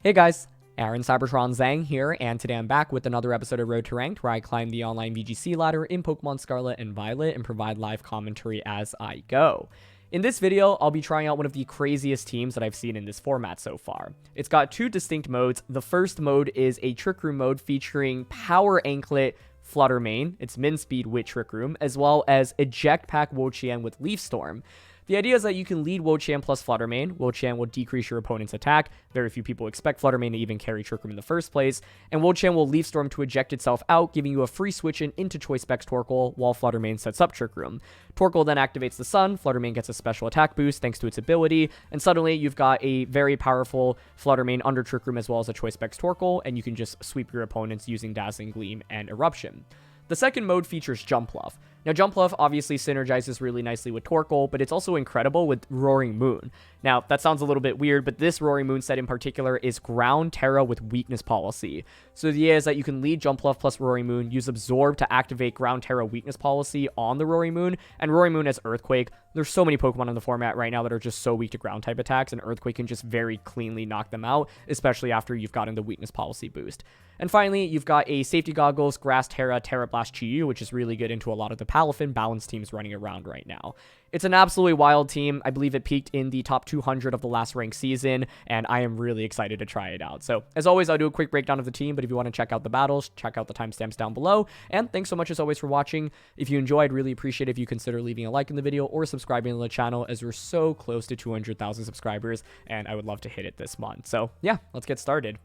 Hey guys, Aaron Cybertron Zhang here, and today I'm back with another episode of Road to Ranked, where I climb the online VGC ladder in Pokemon Scarlet and Violet and provide live commentary as I go. In this video, I'll be trying out one of the craziest teams that I've seen in this format so far. It's got two distinct modes. The first mode is a Trick Room mode featuring Power Anklet, Flutter main, it's min speed with Trick Room, as well as Eject pack Wo-Chien with Leaf Storm. The idea is that you can lead Wo-Chien plus Flutter main. Wo-Chien will decrease your opponent's attack. Very few people expect Flutter main to even carry Trick Room in the first place. And Wo-Chien will Leaf Storm to eject itself out, giving you a free switch in into Choice Specs Torkoal while Flutter main sets up Trick Room. Torkoal then activates the Sun. Flutter main gets a special attack boost thanks to its ability. And suddenly you've got a very powerful Flutter main under Trick Room as well as a Choice Specs Torkoal, and you can just sweep your opponents using Dazzling Gleam and Eruption. The second mode features Jumpluff. Now, Jumpluff obviously synergizes really nicely with Torkoal, but it's also incredible with Roaring Moon. Now, that sounds a little bit weird, but this Roaring Moon set in particular is Ground Terra with Weakness Policy. So the idea is that you can lead Jumpluff plus Roaring Moon, use Absorb to activate Ground Terra Weakness Policy on the Roaring Moon, and Roaring Moon as Earthquake. There's so many Pokemon in the format right now that are just so weak to ground type attacks, and Earthquake can just very cleanly knock them out, especially after you've gotten the Weakness Policy boost. And finally, you've got a Safety Goggles, Grass Terra, Terra Blast Chi-Yu, which is really good into a lot of the Palafin balance teams running around right now. It's an absolutely wild team. I believe it peaked in the top 200 of the last ranked season, and I am really excited to try it out. So, as always, I'll do a quick breakdown of the team, but if you want to check out the battles, check out the timestamps down below. And thanks so much, as always, for watching. If you enjoyed, I'd really appreciate it if you consider leaving a like in the video or subscribing to the channel, as we're so close to 200,000 subscribers, and I would love to hit it this month. So, yeah, let's get started.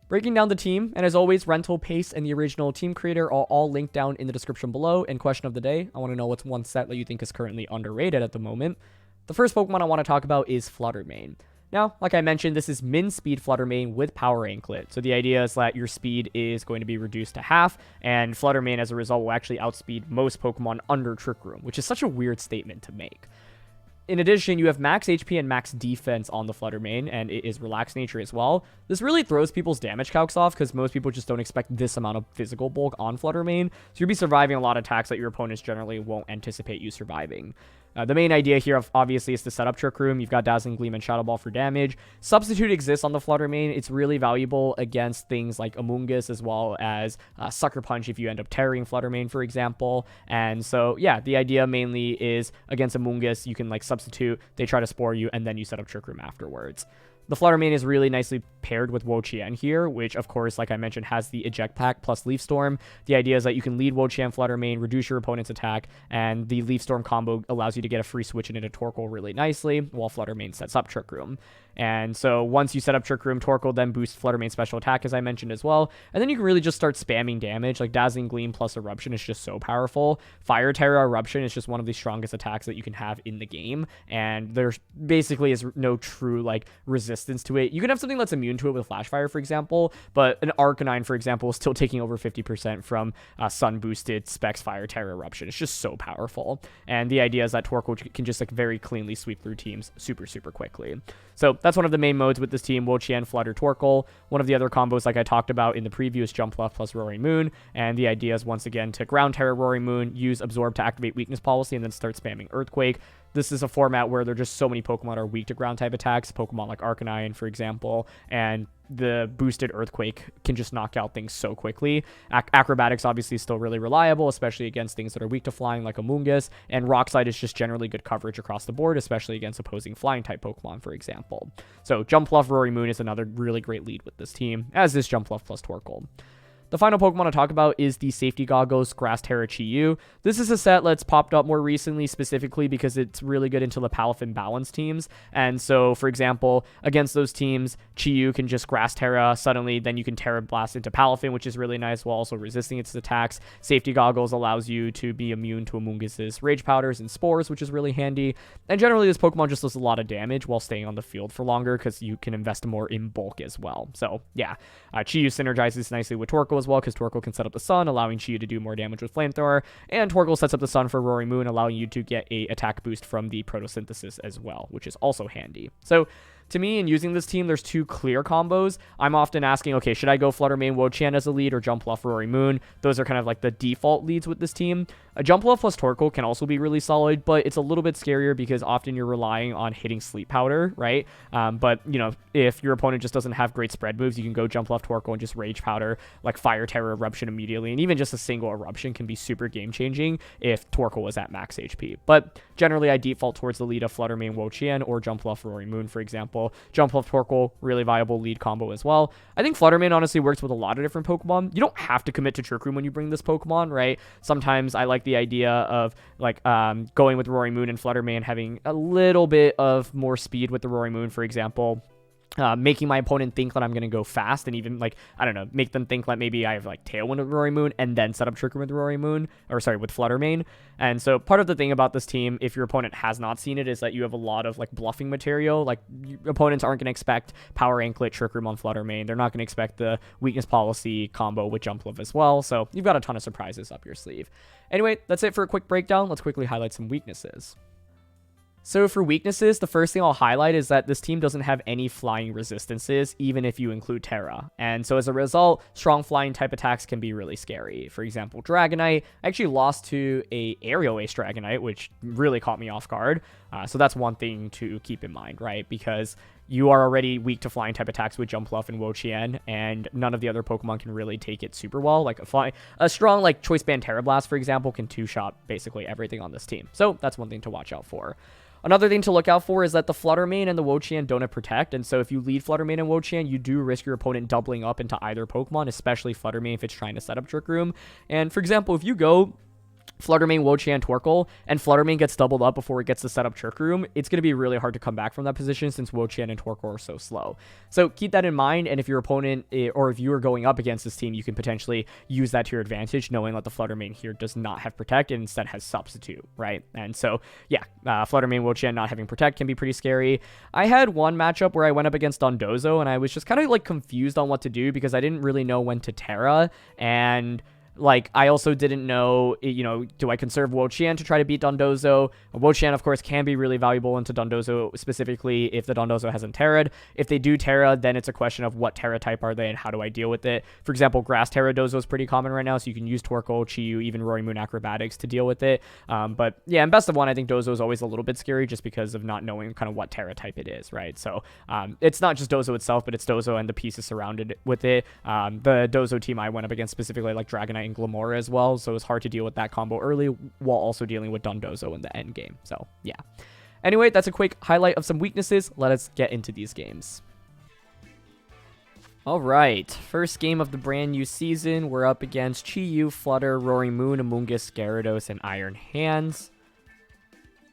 Breaking down the team, and as always, Rental, Pace, and the original team creator are all linked down in the description below. And question of the day, I want to know what's one set that you think is currently underrated at the moment. The first Pokemon I want to talk about is Flutter main. Now, like I mentioned, this is min speed Flutter main with Power Anklet. So the idea is that your speed is going to be reduced to half, and Flutter main as a result will actually outspeed most Pokemon under Trick Room, which is such a weird statement to make. In addition, you have max HP and max defense on the Flutter main, and it is relaxed nature as well. This really throws people's damage calcs off because most people just don't expect this amount of physical bulk on Flutter main, so you'll be surviving a lot of attacks that your opponents generally won't anticipate you surviving. The main idea here, obviously, is to set up Trick Room. You've got Dazzling Gleam and Shadow Ball for damage. Substitute exists on the Flutter main. It's really valuable against things like Amoonguss, as well as Sucker Punch if you end up tearing Flutter main, for example. And so, yeah, the idea mainly is against Amoonguss, you can like substitute, they try to Spore you, and then you set up Trick Room afterwards. The Flutter main is really nicely paired with Wo-Chien here, which, of course, like I mentioned, has the Eject pack plus Leaf Storm. The idea is that you can lead Wo-Chien Flutter main, reduce your opponent's attack, and the Leaf Storm combo allows you to get a free switch into Torkoal really nicely, while Flutter main sets up Trick Room. And so once you set up Trick Room, Torkoal then boosts Flutter main special attack, as I mentioned as well. And then you can really just start spamming damage. Like Dazzling Gleam plus Eruption is just so powerful. Fire Terra Eruption is just one of the strongest attacks that you can have in the game. And there basically is no true like resistance to it. You can have something that's immune to it with Flash Fire, for example, but an Arcanine, for example, is still taking over 50% from Sun boosted Specs Fire Terra Eruption. It's just so powerful. And the idea is that Torkoal can just like very cleanly sweep through teams super quickly. So that's one of the main modes with this team, Wo-Chien, Flutter, Torkoal. One of the other combos, like I talked about in the previous Jumpluff plus Roaring Moon. And the idea is, once again, to Ground Terra Roaring Moon, use Absorb to activate Weakness Policy, and then start spamming Earthquake. This is a format where there are just so many Pokemon are weak to ground type attacks, Pokemon like Arcanine, for example, and the boosted Earthquake can just knock out things so quickly. Acrobatics obviously is still really reliable, especially against things that are weak to flying like Amoonguss, and Rock Slide is just generally good coverage across the board, especially against opposing flying type Pokemon, for example. So Jumpluff Roaring Moon is another really great lead with this team, as is Jumpluff plus Torkoal. The final Pokemon to talk about is the Safety Goggles Grass Terra Chi-Yu. This is a set that's popped up more recently, specifically because it's really good into the Palafin balance teams. And so, for example, against those teams, Chi-Yu can just Grass Terra suddenly, then you can Terra Blast into Palafin, which is really nice, while also resisting its attacks. Safety Goggles allows you to be immune to Amoonguss's Rage Powders and Spores, which is really handy. And generally, this Pokemon just does a lot of damage while staying on the field for longer, because you can invest more in bulk as well. So, yeah, Chi-Yu synergizes nicely with Torkoal as well, because Torkoal can set up the Sun, allowing Chi-Yu to do more damage with Flamethrower, and Torkoal sets up the Sun for Roaring Moon, allowing you to get a attack boost from the Photosynthesis as well, which is also handy. So to me, in using this team, there's two clear combos. I'm often asking, okay, should I go Flutter main Wo-Chien as a lead or Jumpluff Roaring Moon? Those are kind of like the default leads with this team. A Jumpluff plus Torkoal can also be really solid, but it's a little bit scarier because often you're relying on hitting Sleep Powder, right? But, you know, if your opponent just doesn't have great spread moves, you can go Jumpluff Torkoal and just Rage Powder, like Fire Terror Eruption immediately, and even just a single Eruption can be super game-changing if Torkoal was at max HP. But generally, I default towards the lead of Flutter Mane Wo-Chien or Jumpluff Roaring Moon, for example. Jumpluff Torkoal, really viable lead combo as well. I think Flutter Mane honestly works with a lot of different Pokemon. You don't have to commit to Trick Room when you bring this Pokemon, right? Sometimes I like the idea of like going with Roaring Moon and Flutter Mane having a little bit of more speed with the Roaring Moon, for example. Making my opponent think that I'm going to go fast and even, like, I don't know, make them think that maybe I have, like, Tailwind with Roaring Moon and then set up Trick Room with Roaring Moon, or sorry, with Flutter Mane. And so part of the thing about this team, if your opponent has not seen it, is that you have a lot of, like, bluffing material. Like, opponents aren't going to expect Power Anklet, Trick Room on Flutter Mane. They're not going to expect the Weakness Policy combo with Jumpluff as well. So you've got a ton of surprises up your sleeve. Anyway, that's it for a quick breakdown. Let's quickly highlight some weaknesses. So for weaknesses, the first thing I'll highlight is that this team doesn't have any flying resistances, even if you include Terra. And so as a result, strong flying type attacks can be really scary. For example, Dragonite, I actually lost to a Aerial Ace Dragonite, which really caught me off guard. So that's one thing to keep in mind, right? Because you are already weak to flying type attacks with Jumpluff and Wo-Chien, and none of the other Pokemon can really take it super well. Like a strong like Choice Band Terra Blast, for example, can two-shot basically everything on this team. So that's one thing to watch out for. Another thing to look out for is that the Flutter Mane and the Wo-Chien don't have Protect, and so if you lead Flutter Mane and Wo-Chien, you do risk your opponent doubling up into either Pokemon, especially Flutter Mane if it's trying to set up Trick Room. And for example, if you go Flutter Mane, Wo-Chien, Torkoal, and Flutter Mane gets doubled up before it gets to set up Trick Room, it's going to be really hard to come back from that position since Wo-Chien and Torkoal are so slow. So keep that in mind, and if your opponent, or if you are going up against this team, you can potentially use that to your advantage, knowing that the Flutter Mane here does not have Protect and instead has Substitute, right? And so, yeah, Flutter Mane, Wo-Chien not having Protect can be pretty scary. I had one matchup where I went up against Dondozo, and I was just kind of like confused on what to do because I didn't really know when to Terra, and like, I also didn't know, you know, do I conserve Wo-Chien to try to beat Dondozo? Wo-Chien, of course, can be really valuable into Dondozo, specifically if the Dondozo hasn't Terra'd. If they do Terra, then it's a question of what Terra type are they and how do I deal with it. For example, Grass Terra Dozo is pretty common right now, so you can use Torkoal, Chi-Yu, even Roaring Moon Acrobatics to deal with it. But yeah, in best of one, I think Dozo is always a little bit scary just because of not knowing kind of what Terra type it is, right? So it's not just Dozo itself, but it's Dozo and the pieces surrounded with it. The Dozo team I went up against specifically like Dragonite and Glamora as well, so it's hard to deal with that combo early while also dealing with Dondozo in the end game. So yeah. Anyway, that's a quick highlight of some weaknesses. Let us get into these games. All right, first game of the brand new season. We're up against Chi-Yu, Flutter, Roaring Moon, Amoonguss, Gyarados, and Iron Hands.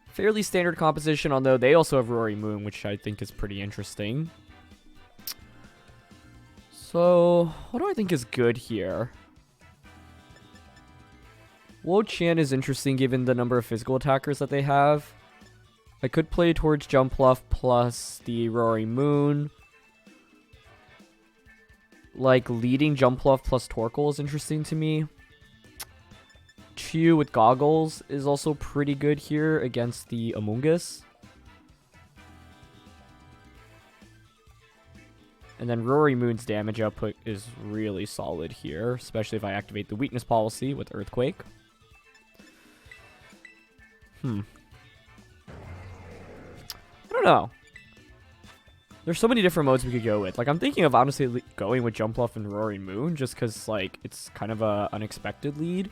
Fairly standard composition, although they also have Roaring Moon, which I think is pretty interesting. So, what do I think is good here? Wo-Chien is interesting given the number of physical attackers that they have. I could play towards Jumpluff plus the Roaring Moon. Like, leading Jumpluff plus Torkoal is interesting to me. Chi-Yu with Goggles is also pretty good here against the Amoonguss. And then Roaring Moon's damage output is really solid here, especially if I activate the weakness policy with Earthquake. I don't know. There's so many different modes we could go with. Like, I'm thinking of honestly going with Jumpluff and Roaring Moon just because, like, it's kind of a unexpected lead.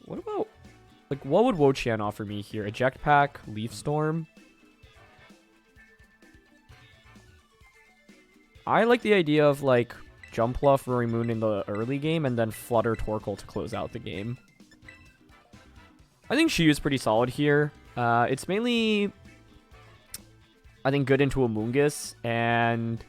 What about, like, what would Wo-Chien offer me here? Eject Pack, Leaf Storm. I like the idea of, like, Jumpluff, Roaring Moon in the early game, and then Flutter, Torkoal to close out the game. I think Chi-Yu is pretty solid here. It's mainly, I think, good into Amoonguss, and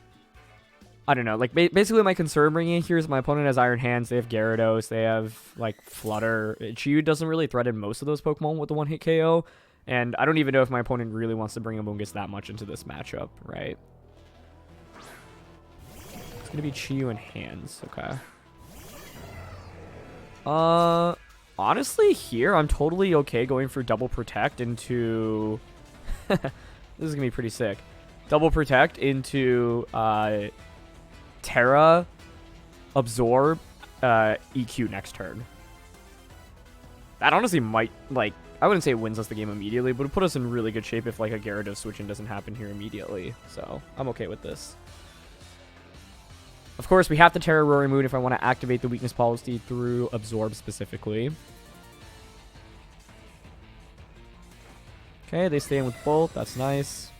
I don't know. Like, basically my concern bringing it here is my opponent has Iron Hands, they have Gyarados, they have, like, Flutter. Chi-Yu doesn't really threaten most of those Pokemon with the one-hit KO, and I don't even know if my opponent really wants to bring Amoonguss that much into this matchup, right? It's gonna be Chi-Yu and Hands, okay. Honestly, here, I'm totally okay going for Double Protect into... This is gonna be pretty sick. Double Protect into, Terra, Absorb, EQ next turn. That honestly might, like, I wouldn't say it wins us the game immediately, but it put us in really good shape if, like, a Gyarados switch-in doesn't happen here immediately. So, I'm okay with this. Of course, we have to Terra Roaring Moon if I want to activate the weakness policy through Absorb specifically. Okay, they stay in with both. That's nice.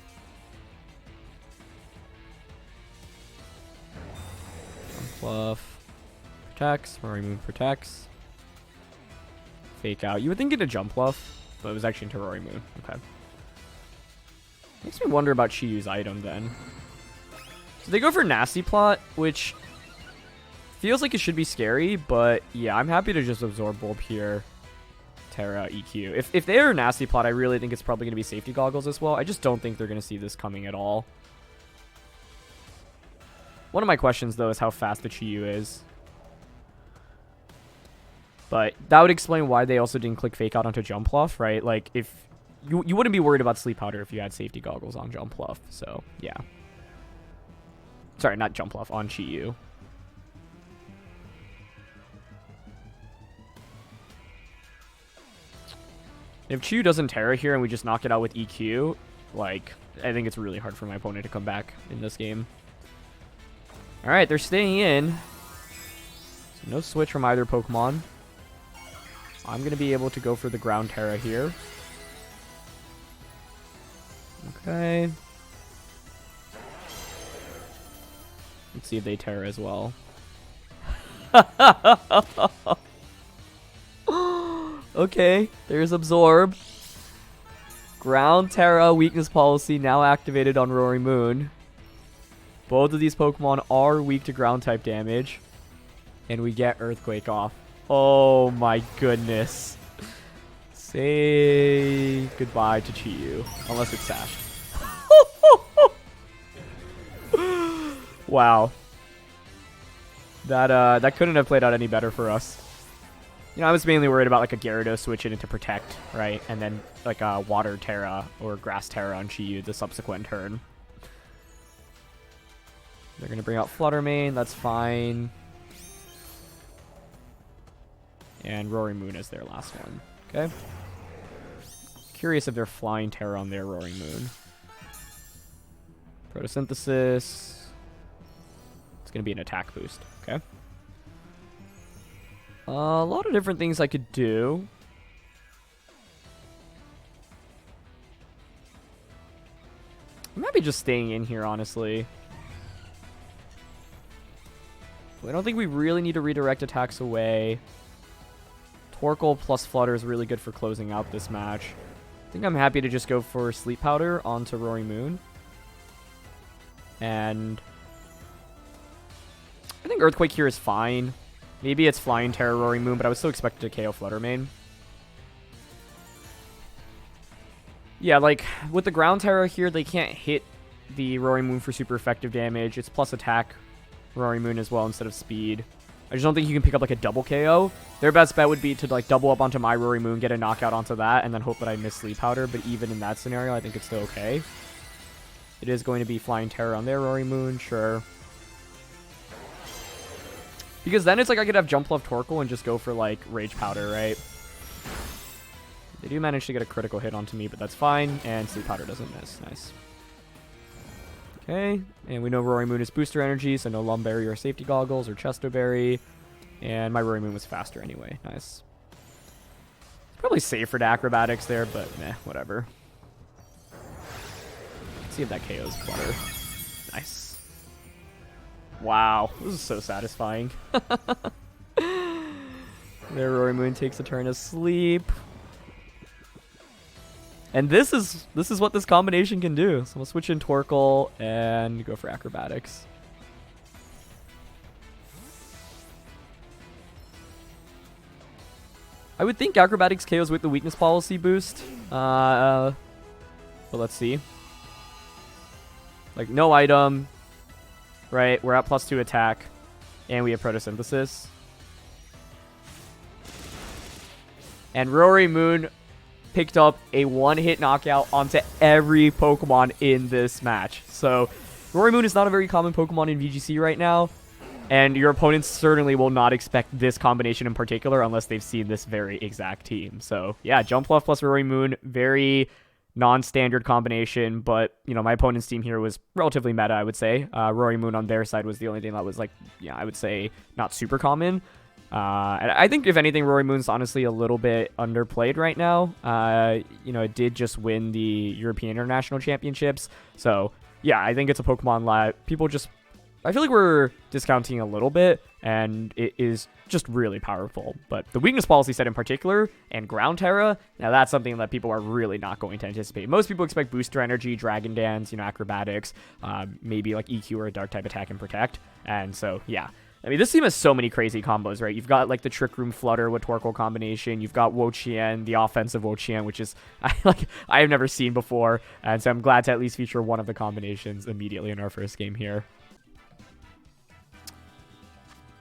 Jumpluff protects. Roaring Moon protects. Fake out. You would think it'd Jumpluff, but it was actually into Roaring Moon. Okay. Makes me wonder about Chiyu's item then. So they go for Nasty Plot, which feels like it should be scary, but yeah, I'm happy to just Absorb Bulb here. Terra, EQ. If they are Nasty Plot, I really think it's probably going to be Safety Goggles as well. I just don't think they're going to see this coming at all. One of my questions, though, is how fast the Chiyu is. But that would explain why they also didn't click Fake Out onto Jumpluff, right? Like, if you wouldn't be worried about Sleep Powder if you had Safety Goggles on Jumpluff. So, yeah. Sorry, not Jumpluff, on Chiyu. If Chiyu doesn't Terra here and we just knock it out with EQ, like, I think it's really hard for my opponent to come back in this game. Alright, they're staying in. So no switch from either Pokemon. I'm going to be able to go for the Ground Terra here. Okay. Let's see if they Terra as well. Okay, there's Absorb. Ground Terra weakness policy now activated on Roaring Moon. Both of these Pokemon are weak to ground type damage. And we get Earthquake off. Oh my goodness. Say goodbye to Chiyu. Unless it's Sash. Wow. That couldn't have played out any better for us. You know, I was mainly worried about like a Gyarados switching into Protect, right? And then like a Water Terra or Grass Terra on Chiyu the subsequent turn. They're going to bring out Flutter Mane. That's fine. And Roaring Moon is their last one. Okay. Curious if they're Flying Terra on their Roaring Moon. Photosynthesis. It's going to be an attack boost. Okay. A lot of different things I could do. I might be just staying in here, honestly. I don't think we really need to redirect attacks away. Torkoal plus Flutter is really good for closing out this match. I think I'm happy to just go for Sleep Powder onto Roaring Moon. And I think Earthquake here is fine. Maybe it's Flying Terra Roaring Moon, but I was still expected to KO Flutter Mane. Yeah, like, with the Ground Terra here, they can't hit the Roaring Moon for super effective damage. It's plus attack Roaring Moon as well instead of speed. I just don't think you can pick up, like, a double KO. Their best bet would be to, like, double up onto my Roaring Moon, get a knockout onto that, and then hope that I miss Sleep Powder. But even in that scenario, I think it's still okay. It is going to be Flying Terra on their Roaring Moon, sure. Because then it's like I could have Jumpluff Torkoal and just go for, like, Rage Powder, right? They do manage to get a critical hit onto me, but that's fine. And Sleep Powder doesn't miss. Nice. Okay. And we know Roaring Moon is Booster Energy, so no Lumberry or Safety Goggles or Chesto Berry. And my Roaring Moon was faster anyway. Nice. Probably safer to Acrobatics there, but meh, whatever. Let's see if that KOs Flutter. Nice. Wow, this is so satisfying. Their Roaring Moon takes a turn of sleep. And this is what this combination can do. So we'll switch in Torkoal and go for Acrobatics. I would think Acrobatics KOs with the weakness policy boost. But let's see. Like, no item. Right, we're at +2 attack. And we have Photosynthesis. And Roaring Moon picked up a one-hit knockout onto every Pokemon in this match. So, Roaring Moon is not a very common Pokemon in VGC right now. And your opponents certainly will not expect this combination in particular unless they've seen this very exact team. So yeah, Jumpluff plus Rory Moon, very non-standard combination, but you know, my opponent's team here was relatively meta, I would say. Rory Moon on their side was the only thing that was like, yeah, I would say not super common. And I think if anything, Rory Moon's honestly a little bit underplayed right now. You know, it did just win the European International Championships. So yeah, I think it's a Pokemon that people just, I feel like we're discounting a little bit, and it is just really powerful. But the weakness policy set in particular, and Ground Terra, now that's something that people are really not going to anticipate. Most people expect Booster Energy, Dragon Dance, you know, Acrobatics, maybe like EQ or a Dark type attack and Protect. And so, yeah. I mean, this team has so many crazy combos, right? You've got, like, the Trick Room Flutter with Torkoal combination. You've got Wo-Chien, the offensive Wo-Chien, which is, I have never seen before. And so I'm glad to at least feature one of the combinations immediately in our first game here.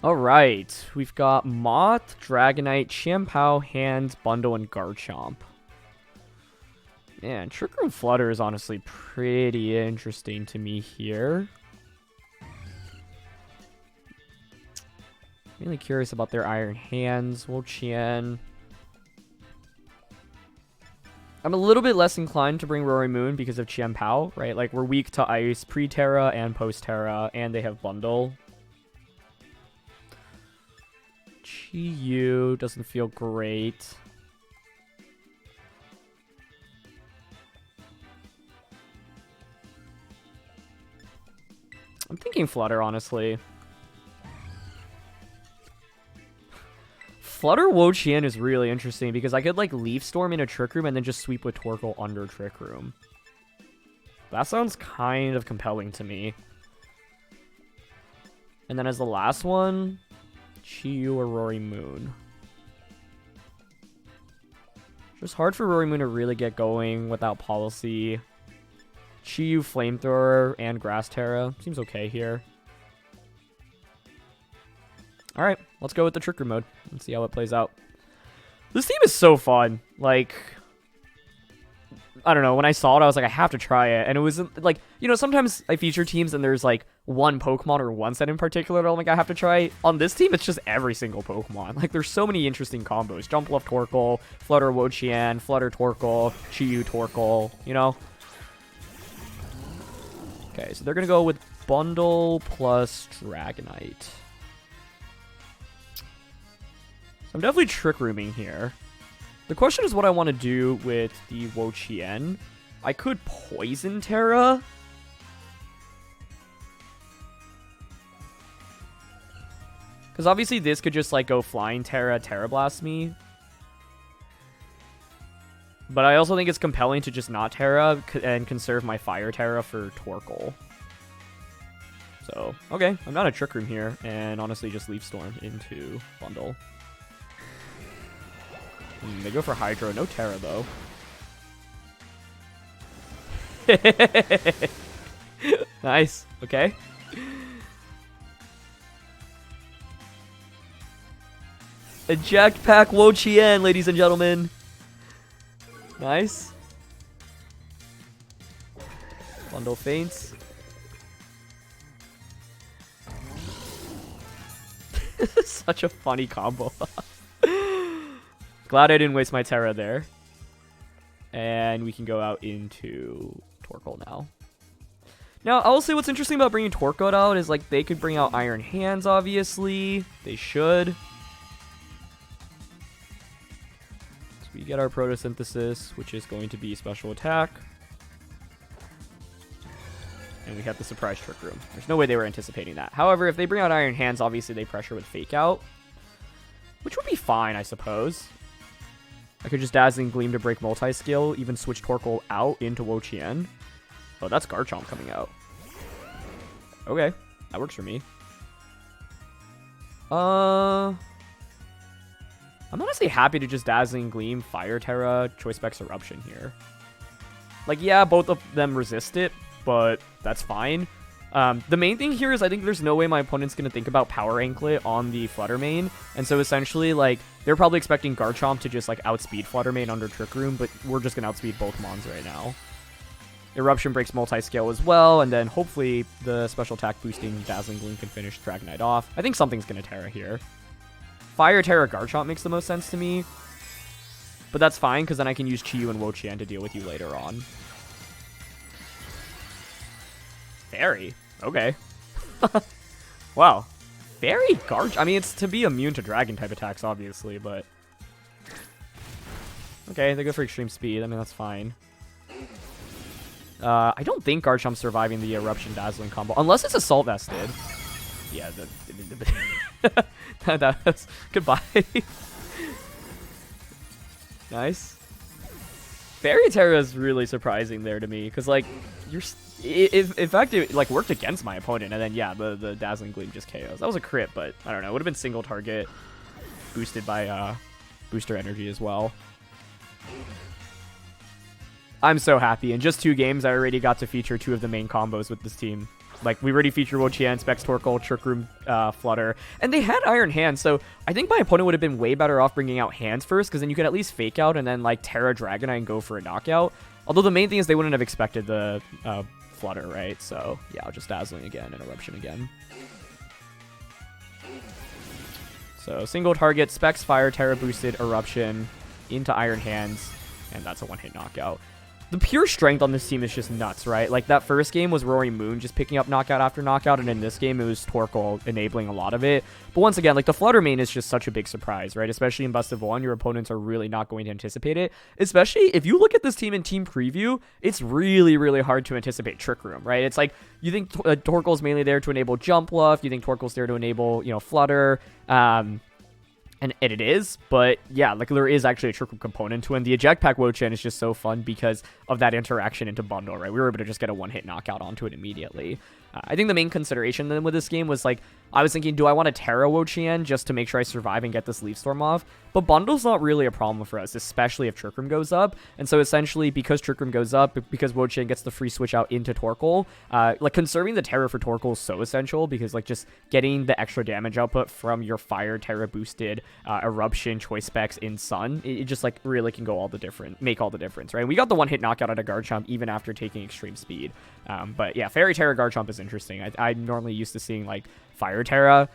Alright, we've got Moth, Dragonite, Chien-Pao, Hand, Bundle, and Garchomp. Man, Trick Room Flutter is honestly pretty interesting to me here. Really curious about their Iron Hands, Wo-Chien. I'm a little bit less inclined to bring Rory Moon because of Chien-Pao, right? Like, we're weak to Ice pre-Terra and post-Terra, and they have Bundle. Chi-Yu doesn't feel great. I'm thinking Flutter, honestly. Flutter Wo-Chien is really interesting because I could like Leaf Storm in a Trick Room and then just sweep with Torkoal under Trick Room. That sounds kind of compelling to me. And then as the last one, Chi-Yu or Rory Moon. Just hard for Rory Moon to really get going without policy. Chi-Yu Flamethrower and Grass Terra seems okay here. Alright, let's go with the Trick Room mode and see how it plays out. This team is so fun. Like, I don't know, when I saw it, I was like, I have to try it. And it was like, you know, sometimes I feature teams and there's like one Pokemon or one set in particular that I'm like, I have to try. On this team, it's just every single Pokemon. Like, there's so many interesting combos. Jumpluff Torkoal, Flutter Wo-Chien, Flutter Torkoal, Chi-Yu Torkoal, you know? Okay, so they're going to go with Bundle plus Dragonite. I'm definitely Trick Rooming here. The question is what I want to do with the Wo-Chien. I could Poison Terra. Because obviously this could just like go Flying Terra, Terra Blast me. But I also think it's compelling to just not Terra and conserve my Fire Terra for Torkoal. So, okay, I'm not a Trick Room here. And honestly just Leaf Storm into Bundle. They go for Hydro. No Terra, though. Nice. Okay. Eject Pack Wo-Chien, ladies and gentlemen. Nice. Bundle Faints. Such a funny combo. Glad I didn't waste my Terra there. And we can go out into Torkoal now. Now, I will say what's interesting about bringing Torkoal out is, like, they could bring out Iron Hands, obviously. They should. So we get our Photosynthesis, which is going to be Special Attack. And we have the Surprise Trick Room. There's no way they were anticipating that. However, if they bring out Iron Hands, obviously they pressure with Fake Out. Which would be fine, I suppose. I could just Dazzling Gleam to break multi-skill, even switch Torkoal out into Wo-Chien. Oh, that's Garchomp coming out. Okay, that works for me. I'm honestly happy to just Dazzling Gleam, Fire Terra, Choice Specs Eruption here. Like, yeah, both of them resist it, but that's fine. The main thing here is I think there's no way my opponent's going to think about Power Anklet on the Flutter main. And so essentially, like, they're probably expecting Garchomp to just, like, outspeed Flutter main under Trick Room, but we're just going to outspeed both Mons right now. Eruption breaks multi-scale as well, and then hopefully the special attack boosting Dazzling Gleam can finish Dragonite off. I think something's going to Terra here. Fire Terra Garchomp makes the most sense to me, but that's fine because then I can use Chi-Yu and Wo-Chien to deal with you later on. Fairy? Okay. Wow. Fairy Garch? I mean, it's to be immune to Dragon-type attacks, obviously, but... Okay, they go for Extreme Speed. I mean, that's fine. I don't think Garchomp's surviving the Eruption Dazzling combo, unless it's Assault Vested. Yeah, that's... Goodbye. Nice. Fairy Terra is really surprising there to me, because, like, you're... in fact, it, like, worked against my opponent, and then, yeah, the Dazzling Gleam just KOs. That was a crit, but, I don't know, it would have been single target, boosted by, booster energy as well. I'm so happy. In just 2 games, I already got to feature 2 of the main combos with this team. Like, we already featured Wo-Chien, Specs Torkoal, Trick Room, Flutter, and they had Iron Hands, so I think my opponent would have been way better off bringing out Hands first, because then you could at least Fake Out and then, like, Terra Dragonite and go for a knockout. Although the main thing is they wouldn't have expected the Flutter, right? So, yeah, I'll just Dazzling again and Eruption again. So, single target, Specs Fire, Terra boosted, Eruption into Iron Hands, and that's a one-hit knockout. The pure strength on this team is just nuts, right? Like, that first game was Roaring Moon just picking up knockout after knockout, and in this game, it was Torkoal enabling a lot of it. But once again, like, the Flutter main is just such a big surprise, right? Especially in Best of 1, your opponents are really not going to anticipate it. Especially if you look at this team in Team Preview, it's really, really hard to anticipate Trick Room, right? It's like, you think Torkoal's mainly there to enable Jumpluff, you think Torkoal's there to enable, you know, Flutter, and it is, but yeah, like there is actually a Trick Room component to it. And the Eject Pack Wo-Chien is just so fun because of that interaction into bundle, right? We were able to just get a one-hit knockout onto it immediately. I think the main consideration then with this game was like, I was thinking, do I want to Terra Wo-Chien just to make sure I survive and get this Leaf Storm off? But bundle's not really a problem for us, especially if Trick Room goes up. And so essentially, because Trick Room goes up, because Wo-Chien gets the free switch out into Torkoal, like conserving the Terra for Torkoal is so essential because like just getting the extra damage output from your Fire Terra boosted Eruption choice specs in Sun, it just like really can go make all the difference, right? We got the one hit knockout out of Garchomp even after taking Extreme Speed. But yeah, Fairy Terra Garchomp is interesting. I'm normally used to seeing like Fire Terra,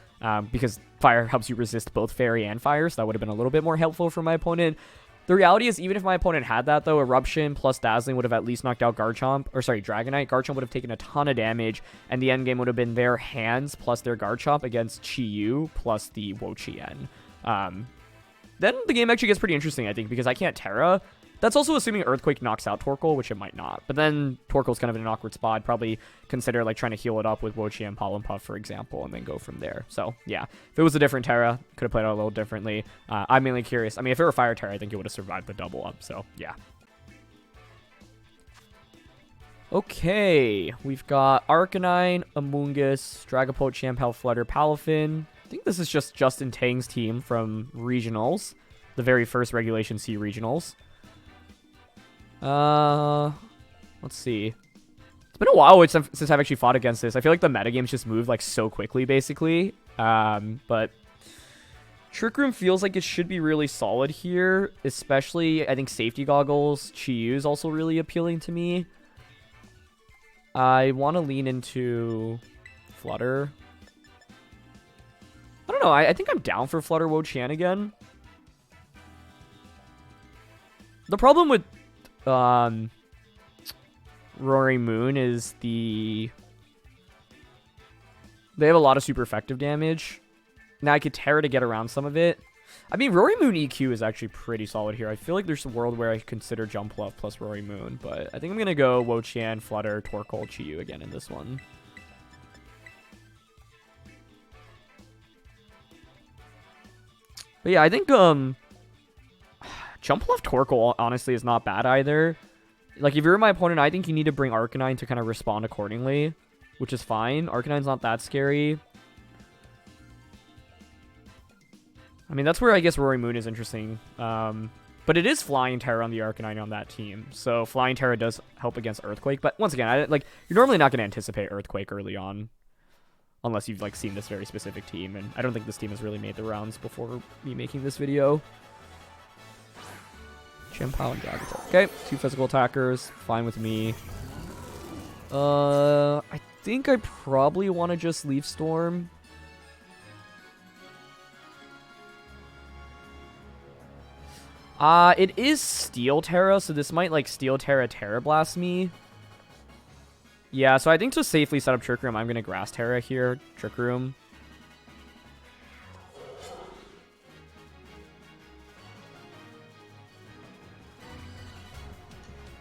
because Fire helps you resist both Fairy and Fire, so that would have been a little bit more helpful for my opponent. The reality is, even if my opponent had that, though, Eruption plus Dazzling would have at least knocked out Dragonite. Garchomp would have taken a ton of damage, and the end game would have been their Hands plus their Garchomp against Chi-Yu plus the Wo-Chien. Then the game actually gets pretty interesting, I think, because I can't Terra. That's also assuming Earthquake knocks out Torkoal, which it might not. But then Torkoal's kind of in an awkward spot. I'd probably consider like trying to heal it up with Wo-Chien, Pollen Puff, for example, and then go from there. So yeah, if it was a different Terra, could have played out a little differently. I'm mainly curious. I mean, if it were Fire Terra, I think it would have survived the double up. So yeah. Okay, we've got Arcanine, Amoonguss, Dragapult, Champel, Flutter, Palafin. I think this is just Justin Tang's team from Regionals, the very first Regulation C Regionals. Let's see. It's been a while since I've actually fought against this. I feel like the metagame's just moved like so quickly, basically. But Trick Room feels like it should be really solid here, especially I think Safety Goggles. Chi-Yu is also really appealing to me. I want to lean into Flutter. I don't know. I think I'm down for Flutter Wo-Chien again. The problem with Roaring Moon is they have a lot of super effective damage. Now I could Terra to get around some of it. I mean, Roaring Moon EQ is actually pretty solid here. I feel like there's a world where I consider Jumpluff plus Roaring Moon, but I think I'm gonna go Wo-Chien, Flutter, Torkoal, Chi-Yu again in this one. But yeah, I think Jumpluff Torkoal honestly is not bad either. Like, if you're my opponent, I think you need to bring Arcanine to kind of respond accordingly, which is fine. Arcanine's not that scary. I mean, that's where I guess Roaring Moon is interesting. But it is Flying Terra on the Arcanine on that team. So Flying Terra does help against Earthquake. But once again, you're normally not going to anticipate Earthquake early on, unless you've like seen this very specific team. And I don't think this team has really made the rounds before me making this video. Champal and Dragapult. Okay, 2 physical attackers. Fine with me. I think I probably want to just Leaf Storm. It is Steel Terra, so this might, like, Steel Terra Terra Blast me. Yeah, so I think to safely set up Trick Room, I'm going to Grass Terra here. Trick Room.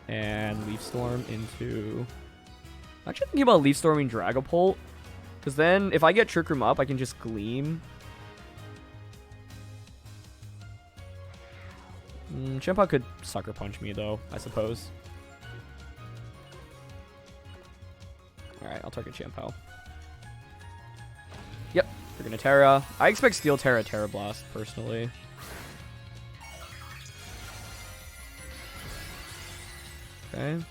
And Leaf Storm into... I'm actually thinking about Leaf Storming Dragapult. Because then, if I get Trick Room up, I can just Gleam. Chien-Pao could Sucker Punch me, though, I suppose. Alright, I'll target Chien-Pao. Yep, we're gonna Terra. I expect Steel Terra Terra Blast, personally. Okay.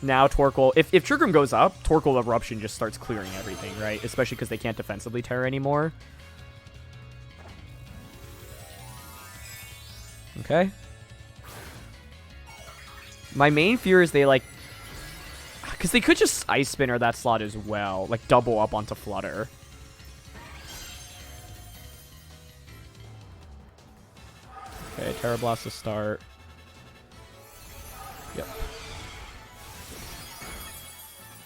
Now Torkoal. If Trick Room goes up, Torkoal Eruption just starts clearing everything, right? Especially because they can't defensively Terra anymore. Okay. My main fear is they, like... Because they could just Ice Spinner that slot as well. Like, double up onto Flutter. Okay, Terra Blast to start. Yep.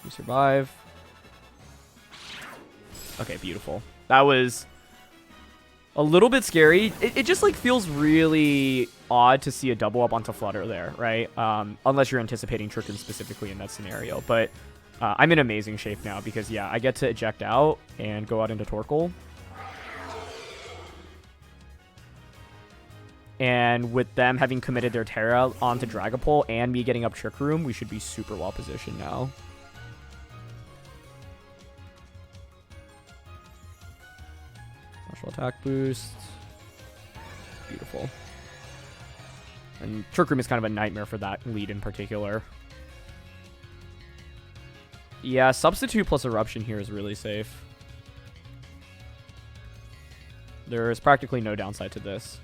You survive. Okay, beautiful. That was a little bit scary. It just, like, feels really odd to see a double up onto Flutter there, right? Unless you're anticipating Trick Room specifically in that scenario. But I'm in amazing shape now because, yeah, I get to eject out and go out into Torkoal. And with them having committed their Terra onto Dragapult and me getting up Trick Room, we should be super well positioned now. Special attack boost. Beautiful. And Trick Room is kind of a nightmare for that lead in particular. Yeah, Substitute plus Eruption here is really safe. There is practically no downside to this.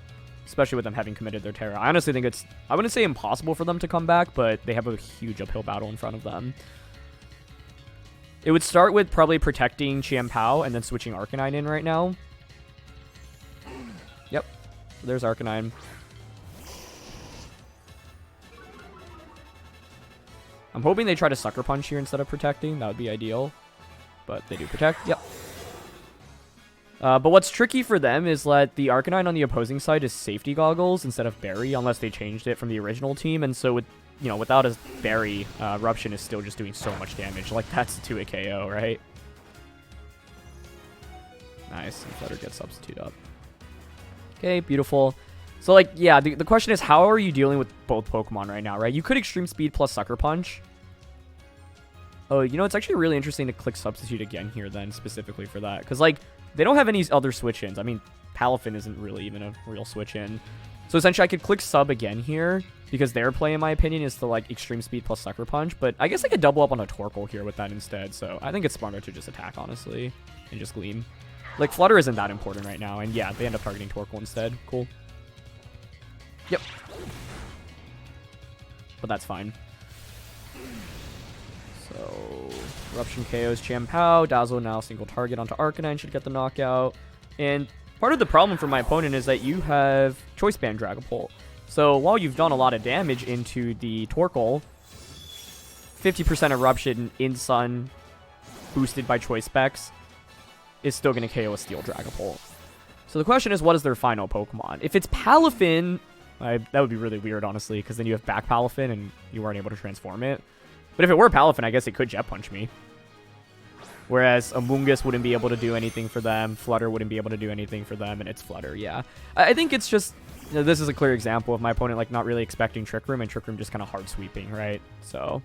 Especially with them having committed their Terra. I honestly think it's, I wouldn't say impossible for them to come back, but they have a huge uphill battle in front of them. It would start with probably protecting Chien-Pao and then switching Arcanine in right now. Yep. There's Arcanine. I'm hoping they try to Sucker Punch here instead of protecting. That would be ideal. But they do protect. Yep. But what's tricky for them is that the Arcanine on the opposing side is Safety Goggles instead of Berry, unless they changed it from the original team. And so, with, you know, without a Berry, Eruption is still just doing so much damage. Like, that's a 2-hit KO, right? Nice. And Flutter gets Substitute up. Okay, beautiful. So, like, yeah, the question is, how are you dealing with both Pokemon right now, right? You could Extreme Speed plus Sucker Punch. Oh, you know, it's actually really interesting to click Substitute again here, then, specifically for that. Because, like, they don't have any other switch-ins. I mean, Palafin isn't really even a real switch-in. So, essentially, I could click Sub again here, because their play, in my opinion, is to, like, Extreme Speed plus Sucker Punch. But I guess I could double up on a Torkoal here with that instead. So, I think it's smarter to just attack, honestly, and just Gleam. Like, Flutter isn't that important right now, and yeah, they end up targeting Torkoal instead. Cool. Yep. But that's fine. So, Eruption KOs Chien-Pao. Dazzle now single target onto Arcanine should get the knockout. And part of the problem for my opponent is that you have Choice Band Dragapult. So, while you've done a lot of damage into the Torkoal, 50% Eruption in Sun boosted by Choice Specs is still going to KO a Steel Dragapult. So the question is, what is their final Pokemon? If it's Palafin, that would be really weird, honestly, because then you have back Palafin and you weren't able to transform it. But if it were Palafin, I guess it could Jet Punch me. Whereas Amoonguss wouldn't be able to do anything for them, Flutter wouldn't be able to do anything for them, and it's Flutter, yeah. I think it's just, you know, this is a clear example of my opponent, like, not really expecting Trick Room, and Trick Room just kind of hard sweeping, right? So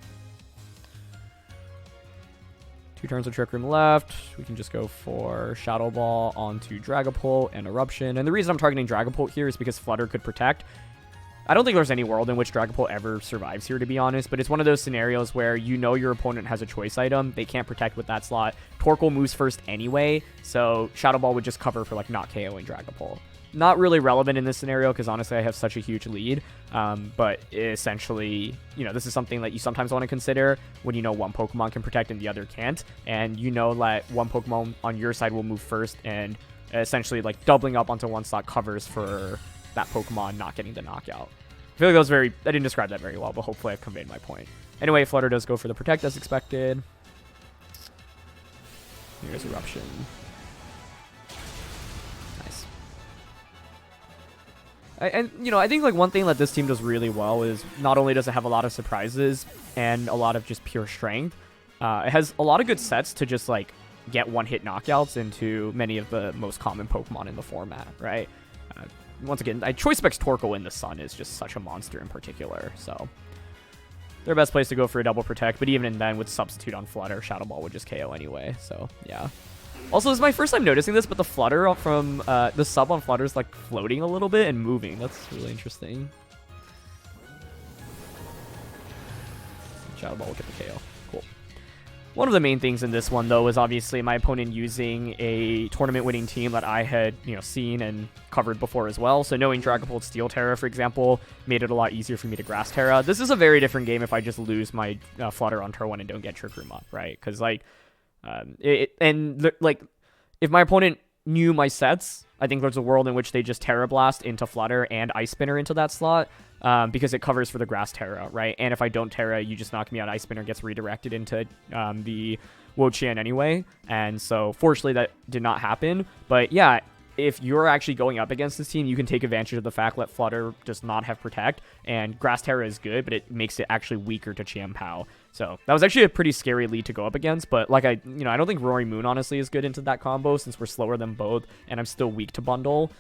2 turns of Trick Room left. We can just go for Shadow Ball onto Dragapult and Eruption. And the reason I'm targeting Dragapult here is because Flutter could protect. I don't think there's any world in which Dragapult ever survives here, to be honest, but it's one of those scenarios where you know your opponent has a choice item. They can't protect with that slot. Torkoal moves first anyway, so Shadow Ball would just cover for, like, not KOing Dragapult. not really relevant in this scenario because honestly I have such a huge lead. But essentially, you know, this is something that you sometimes want to consider when you know one Pokemon can protect and the other can't. And you know that one Pokemon on your side will move first, and essentially like doubling up onto one slot covers for that Pokemon not getting the knockout. I feel like that was I didn't describe that very well, but hopefully I've conveyed my point. Anyway, Flutter does go for the protect as expected. Here's Eruption. Nice. And, you know, I think, like, one thing that this team does really well is not only does it have a lot of surprises and a lot of just pure strength, it has a lot of good sets to just, like, get one-hit knockouts into many of the most common Pokemon in the format, right? Once again, Choice Specs Torkoal in the Sun is just such a monster in particular, so their best place to go for a double protect, but even then with substitute on Flutter, Shadow Ball would just KO anyway, so yeah. Also, this is my first time noticing this, but the Flutter from the sub on Flutter is like floating a little bit and moving. That's really interesting. Shadow Ball will get the KO. Cool. One of the main things in this one, though, is obviously my opponent using a tournament-winning team that I had, you know, seen and covered before as well. So knowing Dragapult Steel Terra, for example, made it a lot easier for me to Grass Terra. This is a very different game if I just lose my Flutter on turn 1 and don't get Trick Room up, right? Because, like, if my opponent knew my sets, I think there's a world in which they just Terra Blast into Flutter and Ice Spinner into that slot. Because it covers for the Grass Terra, right? And if I don't Terra, you just knock me out. Ice Spinner gets redirected into the Wo-Chien anyway. And so, fortunately, that did not happen. But yeah, if you're actually going up against this team, you can take advantage of the fact that Flutter does not have Protect. And Grass Terra is good, but it makes it actually weaker to Chien-Pao. So that was actually a pretty scary lead to go up against. But like I don't think Roaring Moon honestly is good into that combo since we're slower than both. And I'm still weak to bundle.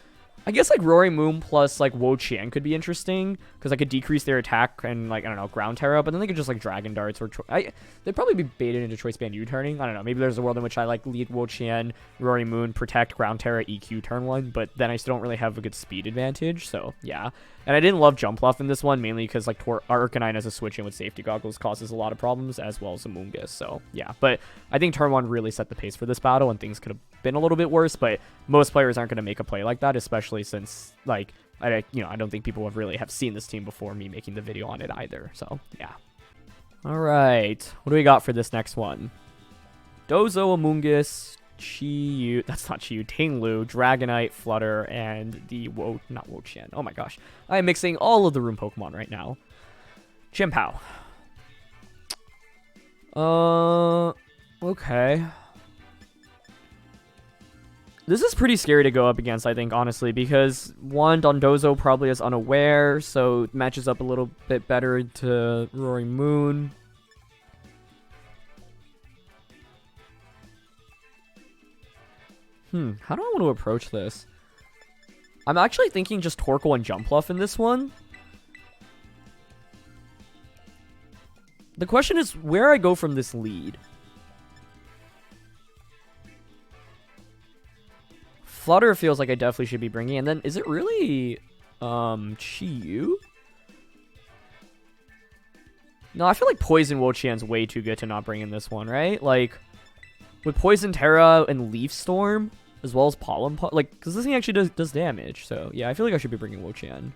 I guess, like, Roaring Moon plus, like, Wo-Chien could be interesting, because I could decrease their attack and, like, I don't know, Ground Terra, but then they could just, like, Dragon Darts or... they'd probably be baited into Choice Band U-turning. I don't know, maybe there's a world in which I, like, lead Wo-Chien, Roaring Moon, Protect, Ground Terra, EQ turn 1, but then I still don't really have a good speed advantage, so, yeah. And I didn't love Jumpluff in this one, mainly because, like, Arcanine as a switch-in with Safety Goggles causes a lot of problems, as well as Amoonguss, so, yeah. But I think turn 1 really set the pace for this battle, and things could have been a little bit worse, but most players aren't going to make a play like that, especially since, like, I don't think people have seen this team before me making the video on it either, so, yeah. Alright, what do we got for this next one? Dozo, Amoonguss, Chi-Yu, that's not Chi-Yu, Tinglu, Dragonite, Flutter, and the not Wo-Chien. Oh my gosh. I am mixing all of the room Pokemon right now. Chien-Pao. Okay. This is pretty scary to go up against, I think, honestly, because one, Dondozo probably is unaware, so it matches up a little bit better to Roaring Moon. How do I want to approach this? I'm actually thinking just Torkoal and Jumpluff in this one. The question is where I go from this lead. Flutter feels like I definitely should be bringing, and then is it really Chi-Yu? No, I feel like Poison Wo-Chien's way too good to not bring in this one, right? Like, with Poison Terra and Leaf Storm, as well as Pollen Puff, like, because this thing actually does damage, so yeah, I feel like I should be bringing Wo-Chien.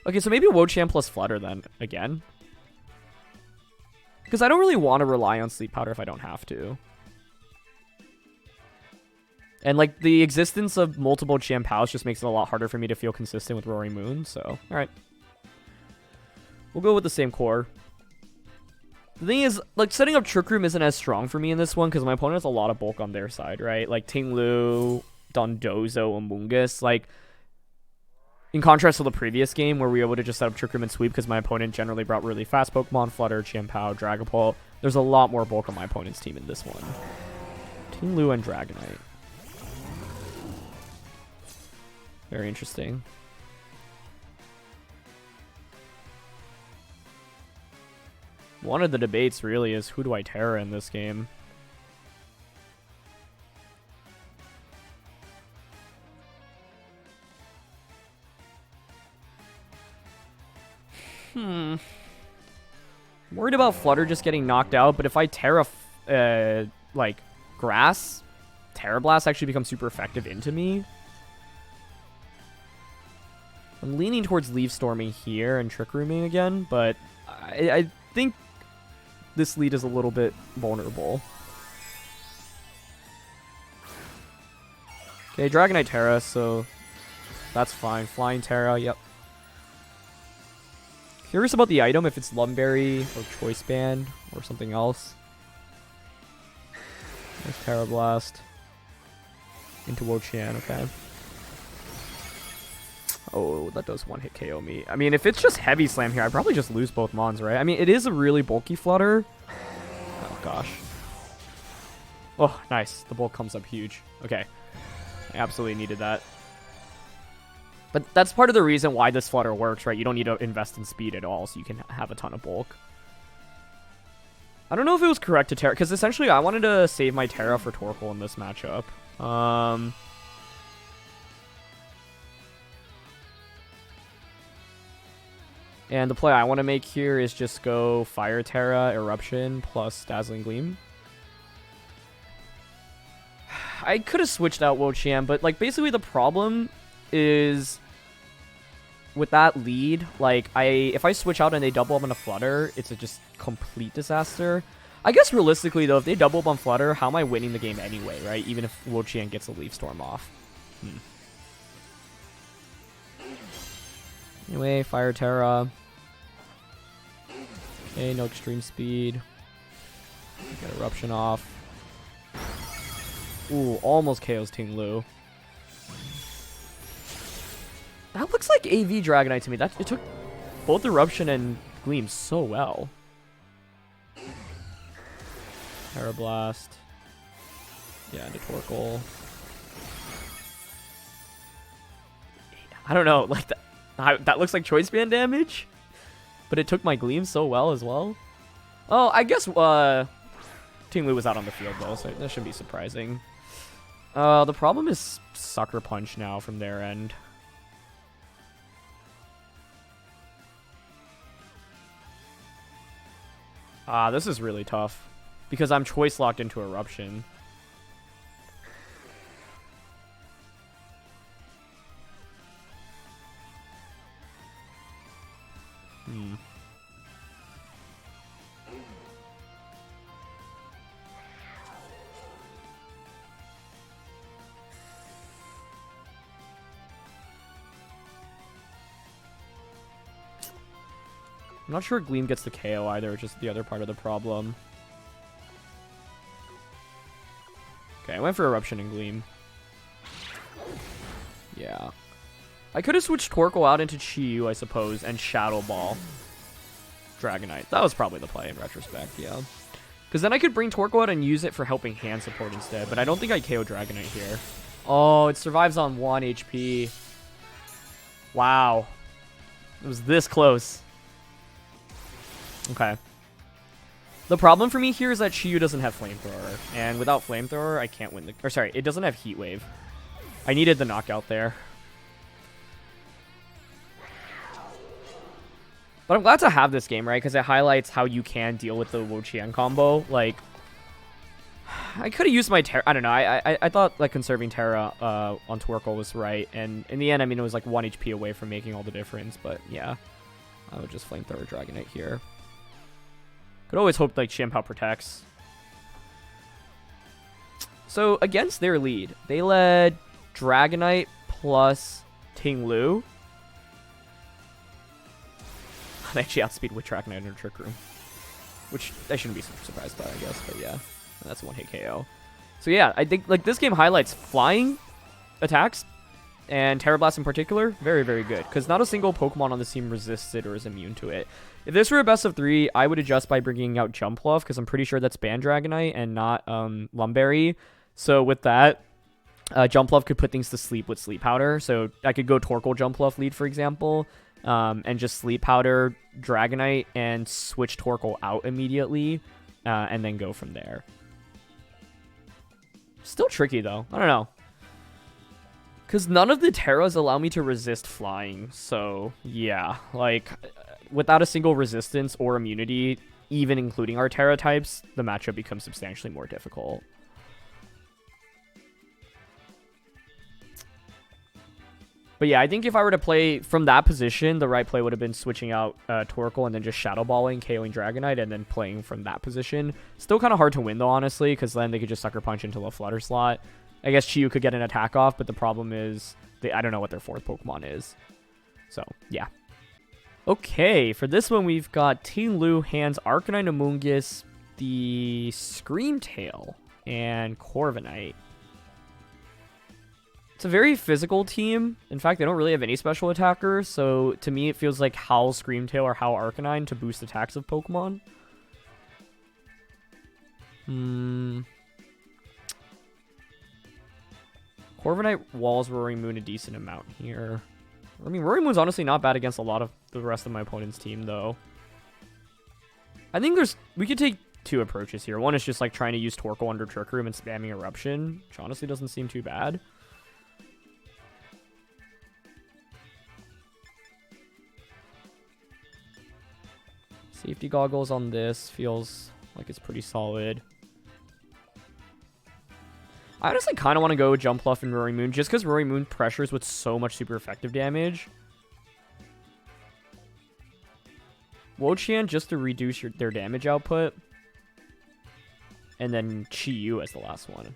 Okay, so maybe Wo-Chien plus Flutter then, again. Because I don't really want to rely on Sleep Powder if I don't have to. And, like, the existence of multiple Chien-Paos just makes it a lot harder for me to feel consistent with Roaring Moon, so, alright. We'll go with the same core. The thing is, like, setting up Trick Room isn't as strong for me in this one, because my opponent has a lot of bulk on their side, right? Like, Tinglu, Dondozo, Amoonguss, like, in contrast to the previous game, where we were able to just set up Trick Room and sweep, because my opponent generally brought really fast Pokemon, Flutter, Chien-Pao, Dragapult. There's a lot more bulk on my opponent's team in this one. Tinglu and Dragonite. Very interesting. One of the debates really is who do I Terra in this game? Worried about Flutter just getting knocked out, but if I Terra, like, Grass, Terra Blast actually becomes super effective into me. I'm leaning towards Leaf Storming here and Trick Rooming again, but I think this lead is a little bit vulnerable. Okay, Dragonite Terra, so that's fine. Flying Terra, yep. Curious about the item, if it's Lumberry or Choice Band or something else. There's Terra Blast. Into Wo-Chien, okay. Oh, that does one-hit KO me. I mean, if it's just Heavy Slam here, I'd probably just lose both Mons, right? I mean, it is a really bulky Flutter. Oh, gosh. Oh, nice. The bulk comes up huge. Okay. I absolutely needed that. But that's part of the reason why this Flutter works, right? You don't need to invest in speed at all, so you can have a ton of bulk. I don't know if it was correct to Terra, because essentially I wanted to save my Terra for Torkoal in this matchup. And the play I want to make here is just go Fire Terra, Eruption, plus Dazzling Gleam. I could have switched out Wo-Chien, but like basically the problem is with that lead, like if I switch out and they double up on a Flutter, it's a just complete disaster. I guess realistically though, if they double up on Flutter, how am I winning the game anyway, right? Even if Wo-Chien gets a Leaf Storm off. Anyway, Fire Terra. Okay, no extreme speed. Get Eruption off. Ooh, almost KOs Ting Lu. That looks like AV Dragonite to me. It took both Eruption and Gleam so well. Terra Blast. Yeah, into Torkoal. I don't know, like that looks like Choice Band damage, but it took my Gleam so well as well. Oh, I guess Ting Lu was out on the field though, so that shouldn't be surprising. The problem is Sucker Punch now from their end. This is really tough because I'm choice locked into Eruption. I'm not sure Gleam gets the KO either, which is the other part of the problem. Okay, I went for Eruption and Gleam. Yeah. I could have switched Torkoal out into Chi-Yu, I suppose, and Shadow Ball Dragonite. That was probably the play in retrospect, yeah. Because then I could bring Torkoal out and use it for helping hand support instead, but I don't think I KO Dragonite here. Oh, it survives on 1 HP. Wow. It was this close. Okay. The problem for me here is that Chi-Yu doesn't have Flamethrower, and without Flamethrower, I can't win the... Or sorry, it doesn't have Heat Wave. I needed the knockout there. But I'm glad to have this game, right? Because it highlights how you can deal with the Wo-Chien combo. Like, I could have used my Terra... I don't know. I thought, like, conserving Terra on Torkoal was right. And in the end, I mean, it was, like, 1 HP away from making all the difference. But, yeah. I would just Flamethrower Dragonite here. Could always hope, like, Chien-Pao protects. So, against their lead, they led Dragonite plus Ting Lu. They actually outspeed with Dragonite under Trick Room. Which I shouldn't be surprised by, I guess. But, yeah. That's a one-hit KO. So, yeah, I think, like, this game highlights flying attacks. And Terra Blast in particular, very, very good. Because not a single Pokemon on this team resists it or is immune to it. If this were a best of 3, I would adjust by bringing out Jumpluff, because I'm pretty sure that's Band Dragonite and not Lumberry. So with that, Jumpluff could put things to sleep with Sleep Powder. So I could go Torkoal Jumpluff lead, for example, and just Sleep Powder Dragonite and switch Torkoal out immediately, and then go from there. Still tricky, though. I don't know. Because none of the Terras allow me to resist flying, so yeah, like, without a single resistance or immunity, even including our Terra types, the matchup becomes substantially more difficult. But yeah, I think if I were to play from that position, the right play would have been switching out Torkoal and then just Shadow Balling, KOing Dragonite, and then playing from that position. Still kind of hard to win, though, honestly, because then they could just Sucker Punch into a Flutter slot. I guess Chi-Yu could get an attack off, but the problem is I don't know what their fourth Pokemon is. So, yeah. Okay, for this one, we've got Ting Lu, Hands, Arcanine, Amoonguss, the Screamtail, and Corviknight. It's a very physical team. In fact, they don't really have any special attackers, so to me it feels like Howl Screamtail or Howl Arcanine to boost attacks of Pokemon. Corviknight walls Roaring Moon a decent amount here. I mean, Roaring Moon's honestly not bad against a lot of the rest of my opponent's team, though. I think we could take two approaches here. One is just like trying to use Torkoal under Trick Room and spamming Eruption, which honestly doesn't seem too bad. Safety Goggles on this feels like it's pretty solid. I honestly kind of want to go with Jumpluff and Roaring Moon, just because Roaring Moon pressures with so much super effective damage. Wo-Chien just to reduce their damage output. And then Chi-Yu as the last one.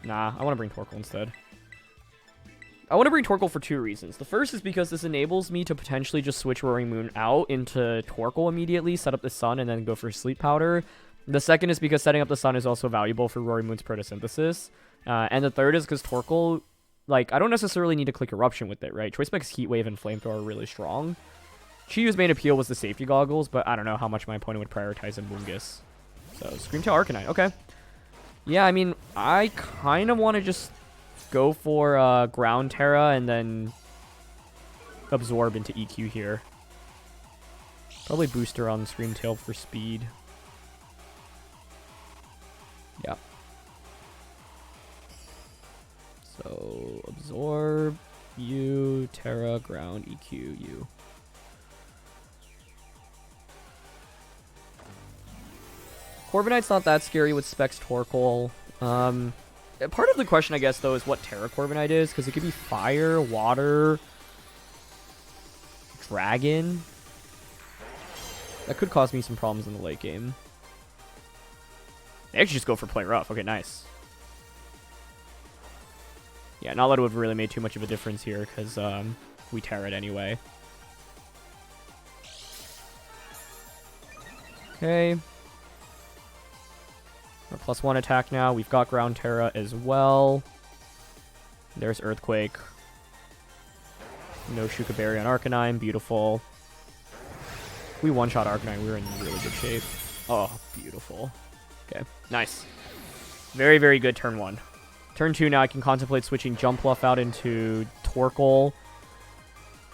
Nah, I want to bring Torkoal instead. I want to bring Torkoal for two reasons. The first is because this enables me to potentially just switch Roaring Moon out into Torkoal immediately, set up the Sun, and then go for Sleep Powder. The second is because setting up the Sun is also valuable for Roaring Moon's Photosynthesis. And the third is because Torkoal, like, I don't necessarily need to click Eruption with it, right? Choice Specs, Heat Wave, and Flamethrower are really strong. Chi-Yu's main appeal was the Safety Goggles, but I don't know how much my opponent would prioritize Amoonguss. So, Screamtail Arcanine, okay. Yeah, I mean, I kind of want to just go for Ground Terra and then Absorb into EQ here. Probably Booster on Screamtail for speed. Yeah. So, Absorb, U, Terra, Ground, EQ, U. Corviknight's not that scary with Specs Torkoal. Part of the question, I guess, though, is what Terra Corviknight is, because it could be Fire, Water, Dragon. That could cause me some problems in the late game. They actually just go for Play Rough. Okay, nice. Yeah, not that it would have really made too much of a difference here, because we Terra it anyway. Okay. Our +1 attack now. We've got Ground Terra as well. There's Earthquake. No Shuka Berry on Arcanine. Beautiful. We one-shot Arcanine. We were in really good shape. Oh, beautiful. Okay, nice. Very, very good turn 1. Turn 2 now I can contemplate switching Jumpluff out into Torkoal.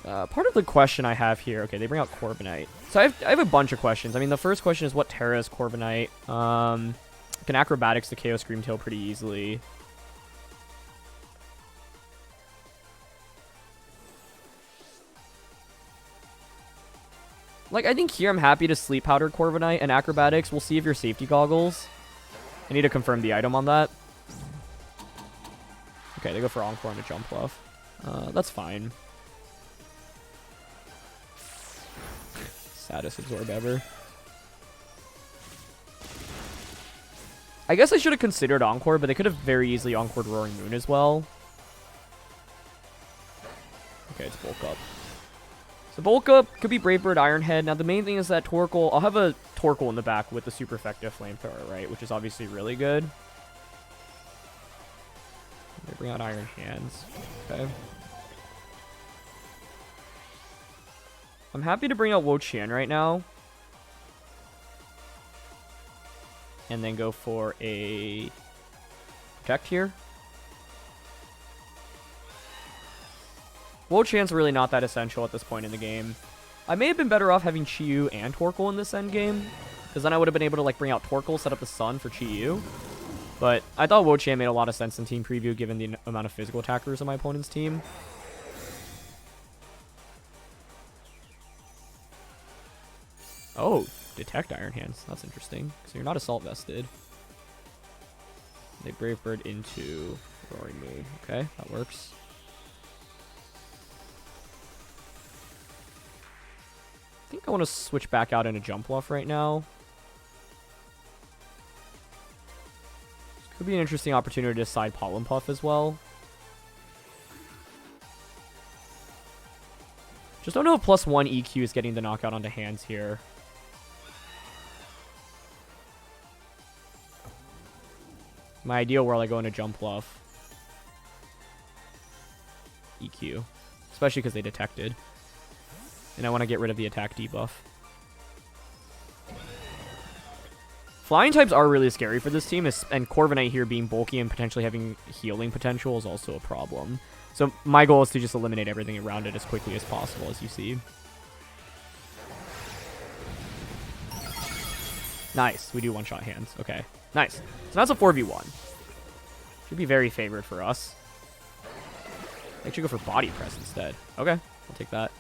Part of the question I have here... Okay, they bring out Corviknight. So I have a bunch of questions. I mean, the first question is what Terra is Corviknight? Can Acrobatics to KO Screamtail pretty easily. Like, I think here I'm happy to Sleep Powder Corviknight and Acrobatics. We'll see if your Safety Goggles. I need to confirm the item on that. Okay, they go for Encore into Jumpluff. That's fine. Saddest Absorb ever. I guess I should have considered Encore, but they could have very easily Encored Roaring Moon as well. Okay, it's Bulk Up. So Bulk Up could be Brave Bird, Iron Head. Now the main thing is that Torkoal, I'll have a Torkoal in the back with the super effective Flamethrower, right? Which is obviously really good. They bring out Iron Hands. Okay. I'm happy to bring out Wo-Chien right now. And then go for a Protect here. Wo-Chien's really not that essential at this point in the game. I may have been better off having Chi-Yu and Torkoal in this endgame, because then I would have been able to like bring out Torkoal, set up the Sun for Chi-Yu. But I thought Wo-Chien made a lot of sense in team preview given the amount of physical attackers on my opponent's team. Oh, detect Iron Hands. That's interesting. So you're not Assault Vested. They Brave Bird into Roaring Moon. Okay, that works. I think I want to switch back out into Jumpluff right now. This could be an interesting opportunity to side Pollen Puff as well. Just don't know if +1 EQ is getting the knockout onto hands here. My ideal world, I go into Jumpluff. EQ. Especially because they detected. And I want to get rid of the attack debuff. Flying types are really scary for this team, and Corviknight here being bulky and potentially having healing potential is also a problem. So my goal is to just eliminate everything around it as quickly as possible, as you see. Nice. We do one-shot hands. Okay. Nice. So that's a 4v1. Should be very favored for us. I should go for Body Press instead. Okay. I'll take that.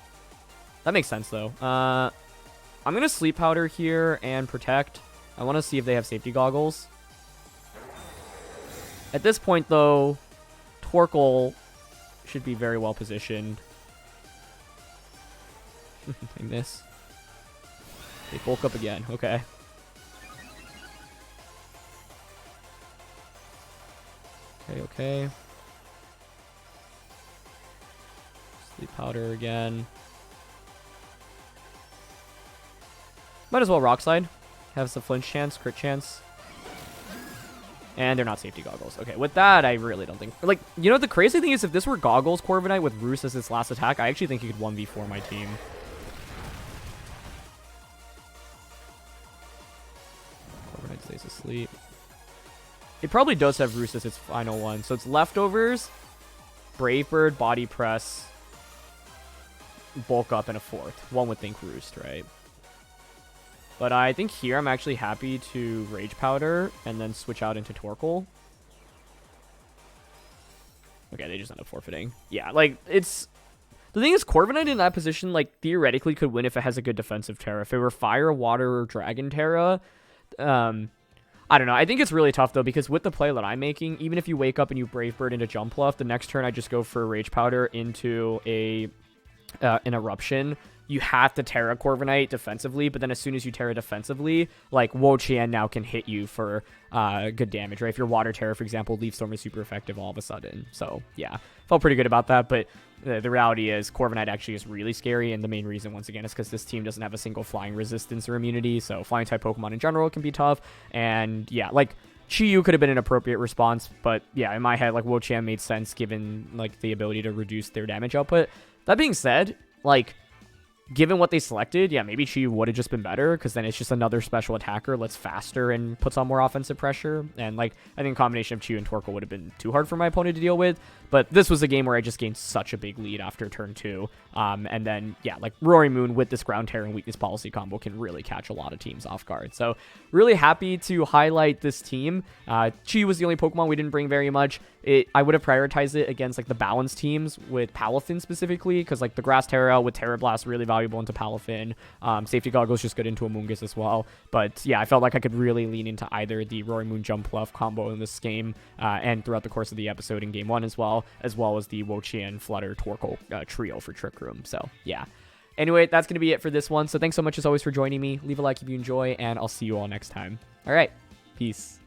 That makes sense, though. I'm going to Sleep Powder here and Protect. I want to see if they have Safety Goggles. At this point, though, Torkoal should be very well positioned. I miss. They bulk up again. Okay. Okay. Sleep Powder again. Might as well Rock Slide. Have some flinch chance, crit chance. And they're not Safety Goggles. Okay, with that, I really don't think... Like, you know, the crazy thing is, if this were Goggles Corviknight with Roost as its last attack, I actually think he could 1v4 my team. Corviknight stays asleep. It probably does have Roost as its final one. So it's Leftovers, Brave Bird, Body Press, Bulk Up, and a fourth. One would think Roost, right? But I think here I'm actually happy to Rage Powder and then switch out into Torkoal. Okay, they just end up forfeiting. Yeah, like, it's... The thing is, Corviknight in that position, like, theoretically could win if it has a good defensive Terra. If it were Fire, Water, or Dragon Terra, I don't know. I think it's really tough, though, because with the play that I'm making, even if you wake up and you Brave Bird into Jumpluff, the next turn I just go for Rage Powder into an Eruption. You have to Terra Corviknight defensively, but then as soon as you Terra defensively, like, Wo-Chien now can hit you for good damage, right? If your Water Terra, for example, Leaf Storm is super effective all of a sudden. So, yeah, felt pretty good about that, but the reality is Corviknight actually is really scary, and the main reason, once again, is because this team doesn't have a single flying resistance or immunity, so flying-type Pokemon in general can be tough, and, yeah, like, Chi-Yu could have been an appropriate response, but, yeah, in my head, like, Wo-Chien made sense given, like, the ability to reduce their damage output. That being said, like... Given what they selected, yeah, maybe Chi-Yu would have just been better, because then it's just another special attacker that's faster and puts on more offensive pressure. And, like, I think a combination of Chi-Yu and Torkoal would have been too hard for my opponent to deal with. But this was a game where I just gained such a big lead after turn 2. And then, yeah, like, Roaring Moon with this Ground Terror and Weakness Policy combo can really catch a lot of teams off guard. So, really happy to highlight this team. Chi was the only Pokemon we didn't bring very much. I would have prioritized it against, like, the balanced teams with Palafin specifically, because, like, the Grass Terra with Terra Blast really valuable into Palafin. Safety Goggles just good into Amoonguss as well. But, yeah, I felt like I could really lean into either the Roaring Moon Jumpluff combo in this game and throughout the course of the episode in Game 1 as well as the Wo-Chien, Flutter, Torkoal trio for Trick Room. So, yeah. Anyway, that's going to be it for this one. So, thanks so much as always for joining me. Leave a like if you enjoy, and I'll see you all next time. All right. Peace.